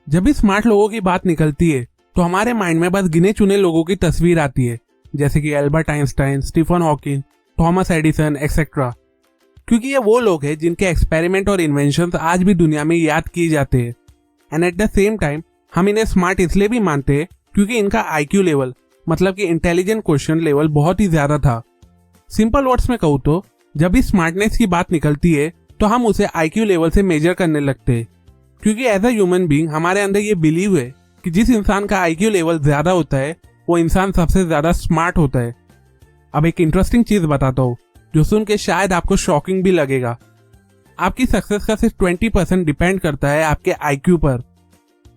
जब भी स्मार्ट लोगों की बात निकलती है तो हमारे माइंड में बस गिने चुने लोगों की तस्वीर आती है, जैसे कि Albert Einstein, Stephen Hawking, Thomas Edison etcetera. क्योंकि ये वो लोग हैं जिनके एक्सपेरिमेंट और इन्वेंशंस आज भी दुनिया में याद किए जाते हैं। And at the same time हम इन्हें स्मार्ट इसलिए भी मानते हैं क्योंकि इनका आईक्यू लेवल, मतलब कि इंटेलिजेंट क्वेश्चन लेवल, बहुत ही ज्यादा था। सिंपल वर्ड्स में कहूँ तो जब भी स्मार्टनेस की बात निकलती है तो हम उसे आईक्यू लेवल से मेजर करने लगते हैं, क्योंकि एज अ ह्यूमन बीइंग हमारे अंदर ये बिलीव है कि जिस इंसान का आईक्यू लेवल ज्यादा होता है वो इंसान सबसे ज्यादा स्मार्ट होता है। अब एक इंटरेस्टिंग चीज बताता हूँ जो सुन के शायद आपको शॉकिंग भी लगेगा। आपकी सक्सेस का सिर्फ 20% डिपेंड करता है आपके आईक्यू पर।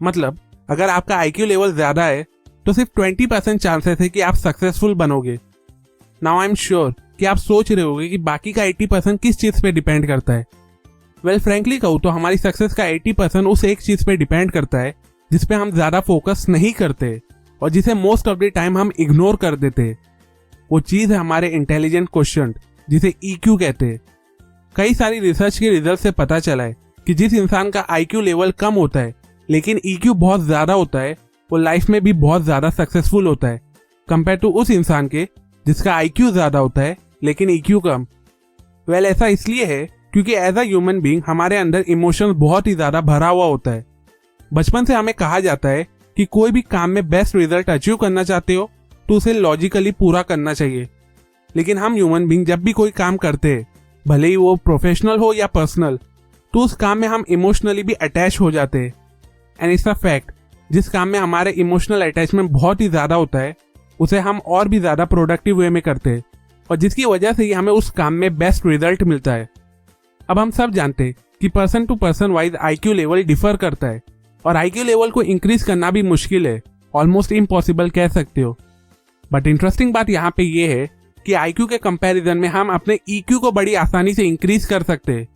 मतलब अगर आपका आईक्यू लेवल ज्यादा है तो सिर्फ 20% चांसेस है कि आप सक्सेसफुल बनोगे। नाउ आई एम श्योर कि आप सोच रहे होगे कि बाकी का 80% किस चीज पे डिपेंड करता है। वेल फ्रैंकली कहूँ तो हमारी सक्सेस का 80% उस एक चीज पे डिपेंड करता है जिसपे हम ज्यादा फोकस नहीं करते और जिसे मोस्ट ऑफ द टाइम हम इग्नोर कर देते। वो चीज है हमारे इंटेलिजेंट क्वेश्चन, जिसे ईक्यू कहते हैं। कई सारी रिसर्च के रिजल्ट से पता चला है कि जिस इंसान का आईक्यू लेवल कम होता है लेकिन ईक्यू बहुत ज्यादा होता है वो लाइफ में भी बहुत ज्यादा सक्सेसफुल होता है कंपेयर टू उस इंसान के जिसका आईक्यू ज्यादा होता है लेकिन ईक्यू कम। वेल ऐसा इसलिए है क्योंकि एज अ ह्यूमन बीइंग हमारे अंदर इमोशंस बहुत ही ज्यादा भरा हुआ होता है। बचपन से हमें कहा जाता है कि कोई भी काम में बेस्ट रिजल्ट अचीव करना चाहते हो तो उसे लॉजिकली पूरा करना चाहिए। लेकिन हम ह्यूमन बीइंग जब भी कोई काम करते हैं, भले ही वो प्रोफेशनल हो या पर्सनल, तो उस काम में हम इमोशनली भी अटैच हो जाते हैं। एंड इट्स अ फैक्ट, जिस काम में हमारे इमोशनल अटैचमेंट बहुत ही ज्यादा होता है उसे हम और भी ज्यादा प्रोडक्टिव वे में करते हैं और जिसकी वजह से ही हमें उस काम में बेस्ट रिजल्ट मिलता है। अब हम सब जानते हैं कि person to person wise IQ level differ करता है और आईक्यू लेवल को इंक्रीज करना भी मुश्किल है, ऑलमोस्ट इम्पॉसिबल कह सकते हो। बट इंटरेस्टिंग बात यहाँ पे ये है कि आईक्यू के कंपैरिजन में हम अपने ईक्यू को बड़ी आसानी से इंक्रीज कर सकते हैं।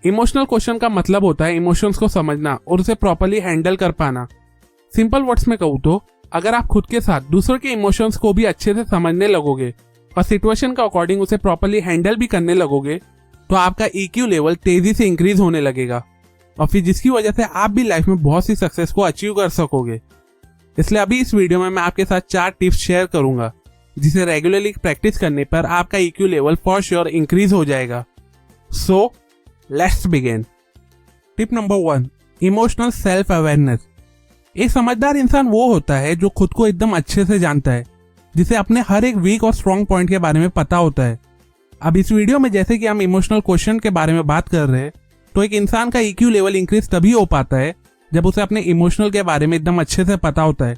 इमोशनल क्वेश्चन का मतलब होता है इमोशंस को समझना और उसे प्रॉपर्ली हैंडल कर पाना। सिंपल वर्ड्स में कहूँ तो अगर आप खुद के साथ दूसरों के इमोशंस को भी अच्छे से समझने लगोगे और सिचुएशन के अकॉर्डिंग उसे प्रॉपर्ली हैंडल भी करने लगोगे तो आपका ईक्यू लेवल तेजी से इंक्रीज होने लगेगा और फिर जिसकी वजह से आप भी लाइफ में बहुत सी सक्सेस को अचीव कर सकोगे। इसलिए अभी इस वीडियो में मैं आपके साथ 4 टिप्स शेयर करूंगा जिसे रेगुलरली प्रैक्टिस करने पर आपका EQ level for sure increase हो जाएगा। So let's begin. Tip number 1, emotional self awareness. एक समझदार इंसान वो होता है जो खुद को एकदम अच्छे से जानता है, जिसे अपने हर एक वीक और स्ट्रॉन्ग पॉइंट के बारे में पता होता है। अब इस वीडियो में जैसे कि हम इमोशनल क्वेश्चन के बारे में बात कर रहे हैं तो एक इंसान का ईक्यू लेवल इंक्रीज तभी हो पाता है जब उसे अपने इमोशनल के बारे में एकदम अच्छे से पता होता है।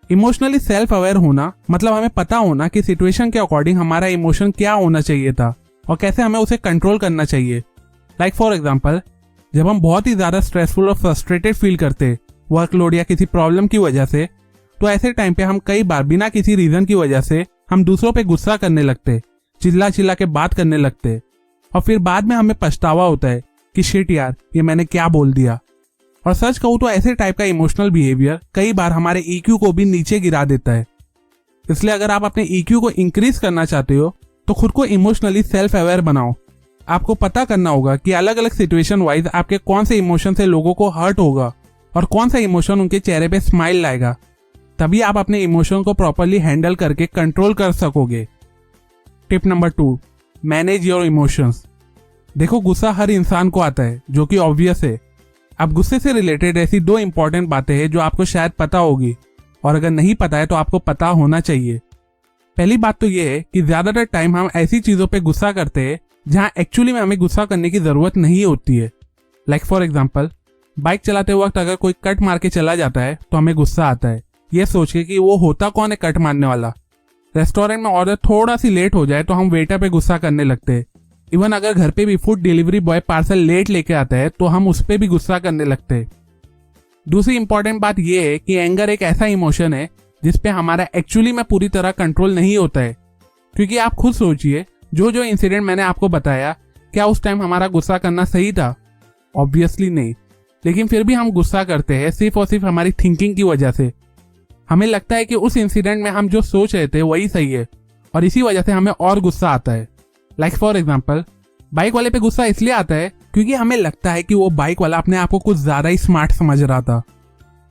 इमोशनली सेल्फ अवेयर होना मतलब हमें पता होना कि सिचुएशन के अकॉर्डिंग हमारा इमोशन क्या होना चाहिए था और कैसे हमें उसे कंट्रोल करना चाहिए। लाइक फॉर एग्जाम्पल, जब हम बहुत ही ज्यादा स्ट्रेसफुल और फ्रस्ट्रेटेड फील करते वर्कलोड या किसी प्रॉब्लम की वजह से, तो ऐसे टाइम पे हम कई बार बिना किसी रीजन की वजह से हम दूसरों पे गुस्सा करने लगते, चिल्ला चिल्ला के बात करने लगते और फिर बाद में हमें पछतावा होता है कि शिट यार, ये मैंने क्या बोल दिया। और सच कहूँ तो ऐसे टाइप का इमोशनल बिहेवियर कई बार हमारे ईक्यू को भी नीचे गिरा देता है। इसलिए अगर आप अपने ईक्यू को इंक्रीज करना चाहते हो तो खुद को इमोशनली सेल्फ अवेयर बनाओ। आपको पता करना होगा कि अलग अलग सिचुएशन वाइज आपके कौन से इमोशन से लोगों को हर्ट होगा और कौन सा इमोशन उनके चेहरे पे स्माइल लाएगा। तभी आप अपने इमोशन को प्रॉपर्ली हैंडल करके कंट्रोल कर सकोगे। Tip number 2, manage your emotions. देखो, गुस्सा हर इंसान को आता है जो कि ऑब्वियस है। अब गुस्से से रिलेटेड ऐसी 2 इंपॉर्टेंट बातें हैं जो आपको शायद पता होगी और अगर नहीं पता है तो आपको पता होना चाहिए। पहली बात तो ये है कि ज्यादातर टाइम हम ऐसी चीजों पे गुस्सा करते हैं जहां एक्चुअली में हमें गुस्सा करने की जरूरत नहीं होती है। लाइक फॉर एग्जाम्पल, बाइक चलाते वक्त अगर कोई कट मार के चला जाता है तो हमें गुस्सा आता है, ये सोच के कि वो होता कौन है कट मारने वाला। रेस्टोरेंट में ऑर्डर थोड़ा सी लेट हो जाए तो हम वेटर पे गुस्सा करने लगते हैं। इवन अगर घर पे भी food delivery boy parcel late लेके आता है तो हम उस पर भी गुस्सा करने लगते हैं। दूसरी इंपॉर्टेंट बात यह है कि एंगर एक ऐसा इमोशन है जिसपे हमारा एक्चुअली में पूरी तरह कंट्रोल नहीं होता है। क्योंकि आप खुद सोचिए, जो जो इंसिडेंट मैंने आपको बताया, क्या उस टाइम हमारा गुस्सा करना सही था? ऑब्वियसली नहीं। लेकिन फिर भी हम गुस्सा करते हैं सिर्फ और सिर्फ हमारी थिंकिंग की वजह से। हमें लगता है कि उस इंसिडेंट में हम जो सोच रहे थे वही सही है और इसी वजह से हमें और गुस्सा आता है। लाइक फॉर एग्जाम्पल, बाइक वाले पे गुस्सा इसलिए आता है क्योंकि हमें लगता है कि वो बाइक वाला अपने आप को कुछ ज्यादा ही स्मार्ट समझ रहा था।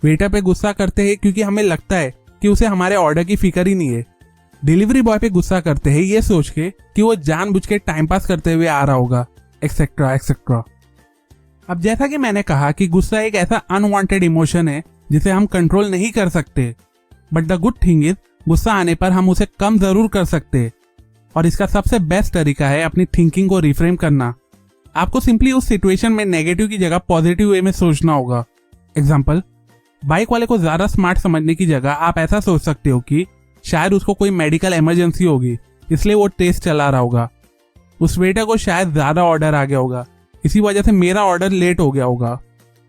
वेटर पे गुस्सा करते हैं क्योंकि हमें लगता है कि उसे हमारे ऑर्डर की फिक्र ही नहीं है। डिलीवरी बॉय पे गुस्सा करते हैं ये सोच के कि वो जानबूझ के टाइम पास करते हुए आ रहा होगा, एक्सेट्रा एक्सेट्रा। अब जैसा कि मैंने कहा कि गुस्सा एक ऐसा अनवांटेड इमोशन है जिसे हम कंट्रोल नहीं कर सकते, but the good thing is गुस्सा आने पर हम उसे कम जरूर कर सकते। और इसका सबसे बेस्ट तरीका है अपनी थिंकिंग को रिफ्रेम करना। आपको सिंपली उस सिचुएशन में नेगेटिव की जगह पॉजिटिव वे में सोचना होगा। एग्जाम्पल, बाइक वाले को ज्यादा स्मार्ट समझने की जगह आप ऐसा सोच सकते हो कि शायद उसको कोई मेडिकल इमरजेंसी होगी इसलिए वो तेज चला रहा होगा। उस वेटर को शायद ज्यादा ऑर्डर आ गया होगा, इसी वजह से मेरा ऑर्डर लेट हो गया होगा।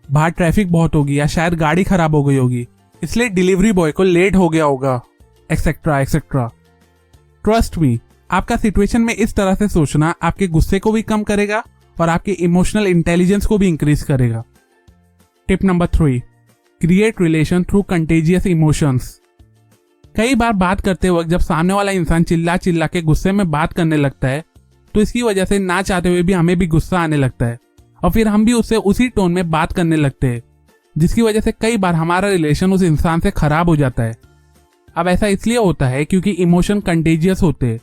बाहर ट्रैफिक बहुत होगी या शायद गाड़ी खराब हो गई होगी इसलिए डिलीवरी बॉय को लेट हो गया होगा, एक्सेट्रा एक्सेट्रा। ट्रस्ट मी, आपका सिचुएशन में इस तरह से सोचना आपके गुस्से को भी कम करेगा और आपके इमोशनल इंटेलिजेंस को भी इंक्रीज करेगा। Tip number 3, create relation through contagious emotions. कई बार बात करते वक्त जब सामने वाला इंसान चिल्ला चिल्ला के गुस्से में बात करने लगता है तो इसकी वजह से ना चाहते हुए भी हमें भी गुस्सा आने लगता है और फिर हम भी उससे उसी टोन में बात करने लगते हैं, जिसकी वजह से कई बार हमारा रिलेशन उस इंसान से खराब हो जाता है। अब ऐसा इसलिए होता है क्योंकि इमोशन कंटेजियस होते हैं।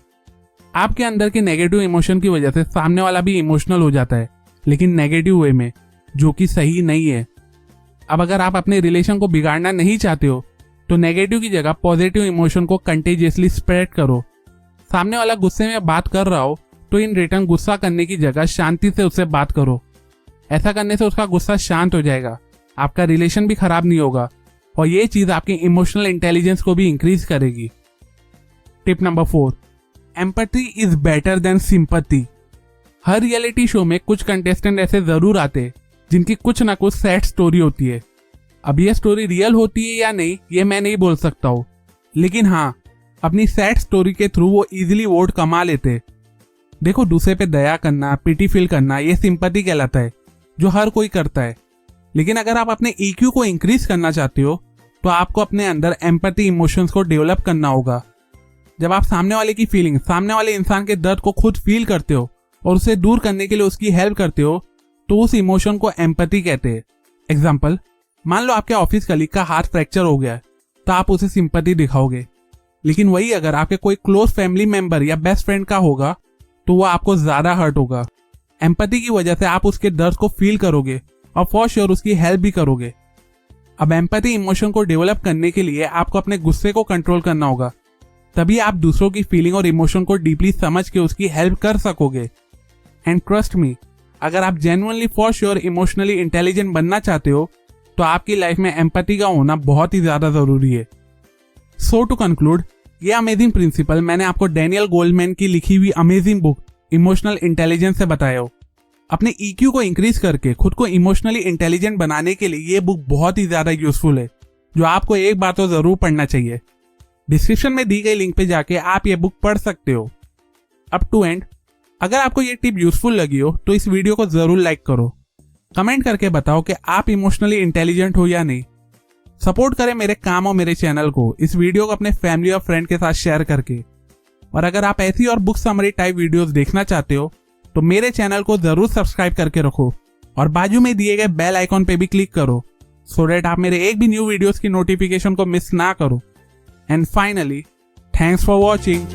आपके अंदर के नेगेटिव इमोशन की वजह से सामने वाला भी इमोशनल हो जाता है, लेकिन नेगेटिव वे में, जो कि सही नहीं है। अब अगर आप अपने रिलेशन को बिगाड़ना नहीं चाहते हो तो नेगेटिव की जगह पॉजिटिव इमोशन को कंटेजियसली स्प्रेड करो। सामने वाला गुस्से में बात कर रहा हो तो इन रिटर्न गुस्सा करने की जगह शांति से उससे बात करो। ऐसा करने से उसका गुस्सा शांत हो जाएगा, आपका रिलेशन भी खराब नहीं होगा और ये चीज आपकी इमोशनल इंटेलिजेंस को भी इंक्रीज करेगी। Tip number 4, empathy is better than sympathy. Her reality show में कुछ कंटेस्टेंट ऐसे जरूर आते जिनकी कुछ ना कुछ सैड स्टोरी होती है। अब ये स्टोरी रियल होती है या नहीं ये मैं नहीं बोल सकता हूँ, लेकिन हाँ, अपनी सैड स्टोरी के थ्रू वो इजीली वोट कमा लेते। देखो, दूसरे पे दया करना, पिटी फील करना, ये सिंपैथी कहलाता है जो हर कोई करता है। लेकिन अगर आप अपने EQ को इंक्रीज करना चाहते हो तो आपको अपने अंदर एम्पैथी इमोशंस को डेवलप करना होगा। जब आप सामने वाले की फीलिंग, सामने वाले इंसान के दर्द को खुद फील करते हो और उसे दूर करने के लिए उसकी हेल्प करते हो तो उस इमोशन को एम्पैथी कहते हैं। एग्जाम्पल, मान लो आपके ऑफिस कलीग का हाथ फ्रैक्चर हो गया है तो आप उसे सिंपैथी दिखाओगे, लेकिन वही अगर आपके कोई क्लोज फैमिली मेंबर या बेस्ट फ्रेंड का होगा तो वो आपको ज्यादा हर्ट होगा। एम्पैथी की वजह से आप उसके दर्द को फील करोगे और फॉर श्योर उसकी हेल्प भी करोगे। अब एम्पैथी इमोशन को डेवलप करने के लिए आपको अपने गुस्से को कंट्रोल करना होगा, तभी आप दूसरों की फीलिंग और इमोशन को डीपली समझ के उसकी हेल्प कर सकोगे। एंड ट्रस्ट मी, अगर आप genuinely for sure emotionally intelligent बनना चाहते हो तो आपकी लाइफ में एम्पैथी का होना बहुत ही ज्यादा जरूरी है। सो टू कंक्लूड, ये अमेजिंग प्रिंसिपल मैंने आपको डैनियल गोल्डमैन की लिखी हुई अमेजिंग बुक इमोशनल इंटेलिजेंस से बताया हो। अपने EQ को इंक्रीज करके खुद को इमोशनली इंटेलिजेंट बनाने के लिए ये बुक बहुत ही ज्यादा यूजफुल है, जो आपको एक बार तो जरूर पढ़ना चाहिए। डिस्क्रिप्शन में दी गई लिंक पे जाके आप ये बुक पढ़ सकते हो। अप टू एंड, अगर आपको ये टिप यूजफुल लगी हो तो इस वीडियो को जरूर लाइक करो। कमेंट करके बताओ कि आप इमोशनली इंटेलिजेंट हो या नहीं। सपोर्ट करें मेरे काम और मेरे चैनल को इस वीडियो को अपने फैमिली और फ्रेंड के साथ शेयर करके। और अगर आप ऐसी और बुक समरी टाइप वीडियोस देखना चाहते हो तो मेरे चैनल को जरूर सब्सक्राइब करके रखो और बाजू में दिए गए बेल आइकॉन पे भी क्लिक करो सो दैट आप मेरे एक भी न्यू वीडियोस की नोटिफिकेशन को मिस ना करो। And finally, thanks for watching.